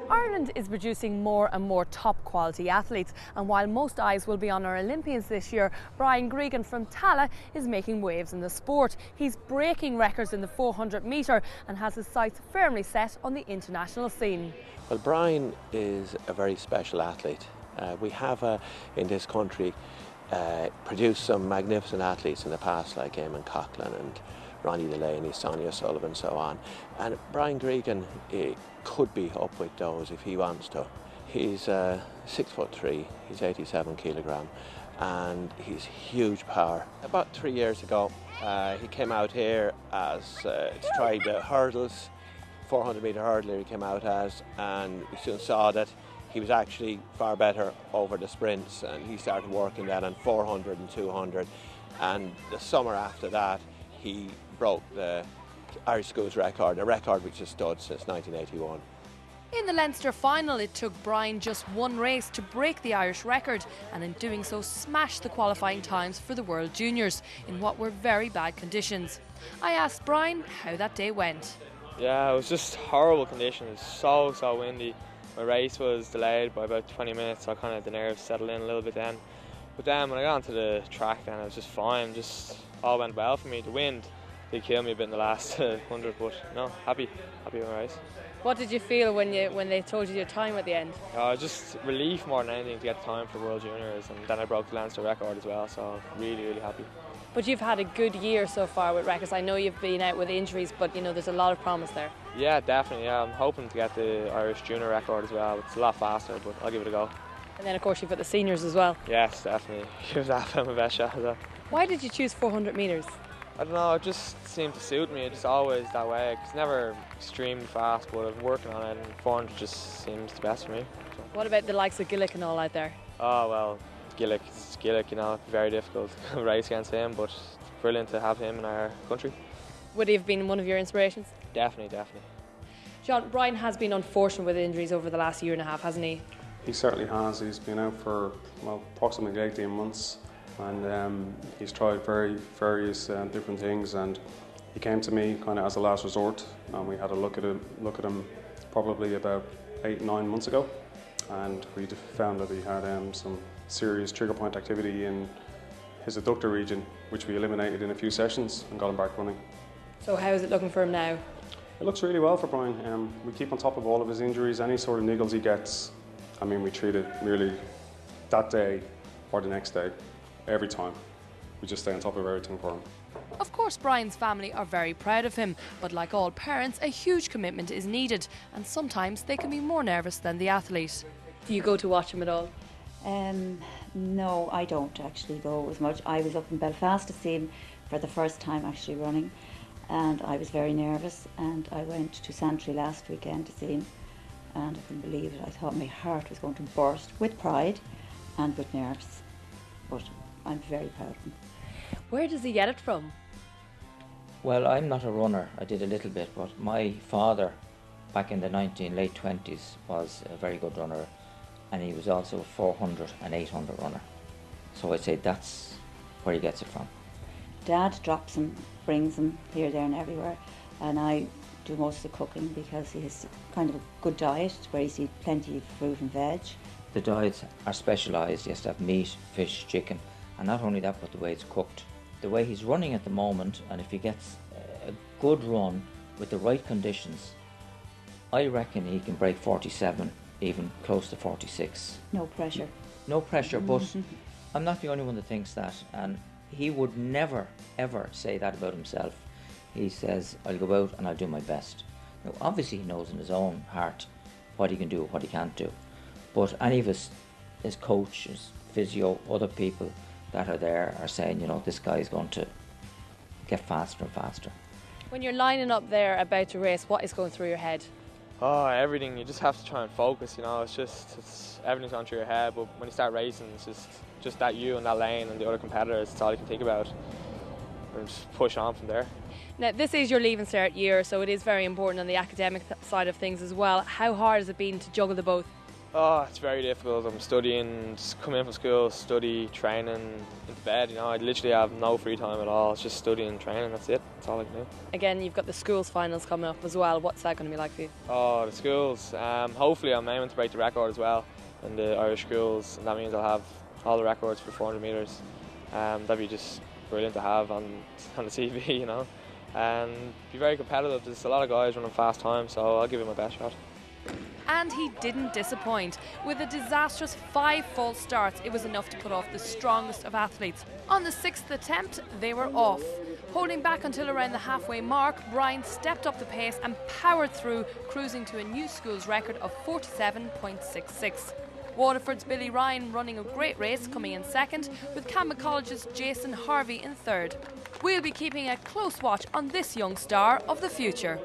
Ireland is producing more and more top quality athletes, and while most eyes will be on our Olympians this year, Brian Gregan from Tallaght is making waves in the sport. He's breaking records in the 400 metre and has his sights firmly set on the international scene. Well, Brian is a very special athlete. We have in this country produced some magnificent athletes in the past, like Eamon Coughlin and Ronnie Delaney, Sonia Sullivan, so on. And Brian Gregan could be up with those if he wants to. He's 6'3", he's 87 kilogram, and he's huge power. About 3 years ago, he came out here as to try the hurdles, 400 metre hurdler he came out as, and we soon saw that he was actually far better over the sprints, and he started working then on 400 and 200, and the summer after that he broke the Irish schools record, a record which has stood since 1981. In the Leinster final, it took Brian just one race to break the Irish record, and in doing so smashed the qualifying times for the World Juniors in what were very bad conditions. I asked Brian how that day went. Yeah, it was just horrible conditions, so windy. My race was delayed by about 20 minutes, so kind of the nerves settled in a little bit then. But then when I got onto the track, then it was just fine, just all went well for me. The wind did kill me a bit in the last 100, but no, happy with my race. What did you feel when they told you your time at the end? Just relief more than anything to get time for World Juniors, and then I broke the Leinster record as well, so really happy. But you've had a good year so far with records. I know you've been out with injuries, but you know there's a lot of promise there. Yeah, definitely. Yeah, I'm hoping to get the Irish junior record as well. It's a lot faster, but I'll give it a go. And then of course you've got the seniors as well. Yes, definitely. Give that my best shot as well. Why did you choose 400 metres? I don't know, it just seemed to suit me. It's always that way. It's never extremely fast, but I'm working on it, and 400 just seems the best for me. So. What about the likes of Gillick and all out there? Oh well, Gillick, you know, very difficult race against him, but it's brilliant to have him in our country. Would he have been one of your inspirations? Definitely. John, Brian has been unfortunate with injuries over the last year and a half, hasn't he? He certainly has. He's been out for approximately 18 months, and he's tried various different things, and he came to me kind of as a last resort, and we had a look at him probably about 8-9 months ago, and we found that he had some serious trigger point activity in his adductor region, which we eliminated in a few sessions and got him back running. So how is it looking for him now? It looks really well for Brian. We keep on top of all of his injuries, any sort of niggles he gets. I mean, we treat it really that day or the next day, every time. We just stay on top of everything for him. Of course, Brian's family are very proud of him, but like all parents, a huge commitment is needed, and sometimes they can be more nervous than the athlete. Do you go to watch him at all? No, I don't actually go as much. I was up in Belfast to see him for the first time actually running, and I was very nervous, and I went to Santry last weekend to see him, and I couldn't believe it. I thought my heart was going to burst with pride and with nerves, but I'm very proud of him. Where does he get it from? Well, I'm not a runner. I did a little bit, but my father back in the late 20s was a very good runner, and he was also a 400 and 800 runner. So I'd say that's where he gets it from. Dad drops him, brings him here, there and everywhere, and I do most of the cooking because he has kind of a good diet where you see plenty of fruit and veg. The diets are specialised. He has to have meat, fish, chicken, and not only that, but the way it's cooked. The way he's running at the moment, and if he gets a good run with the right conditions, I reckon he can break 47, even close to 46. No pressure. No pressure, but I'm not the only one that thinks that, and he would never, ever say that about himself. He says, I'll go out and I'll do my best. Now, obviously he knows in his own heart what he can do, what he can't do. But any of his coaches, physio, other people that are there are saying, you know, this guy is going to get faster and faster. When you're lining up there about to race, what is going through your head? Oh, everything. You just have to try and focus, you know. It's everything's going through your head, but when you start racing, it's just that you and that lane and the other competitors, it's all you can think about. And just push on from there. Now, this is your Leaving Cert year, so it is very important on the academic side of things as well. How hard has it been to juggle the both? Oh, it's very difficult. I'm studying, just come in from school, study, training, into bed. You know, I literally have no free time at all. It's just studying and training, that's it. That's all I can do. Again, you've got the schools finals coming up as well. What's that going to be like for you? Oh, the schools. Hopefully I'm aiming to break the record as well in the Irish schools, and that means I'll have all the records for 400 metres. That'd be just brilliant to have on the TV, you know. And be very competitive. There's a lot of guys running fast times, so I'll give it my best shot. And he didn't disappoint. With a disastrous 5 false starts, it was enough to put off the strongest of athletes. On the 6th attempt, they were off. Holding back until around the halfway mark, Brian stepped up the pace and powered through, cruising to a new school's record of 47.66. Waterford's Billy Ryan running a great race, coming in second, with Campbell College's Jason Harvey in third. We'll be keeping a close watch on this young star of the future.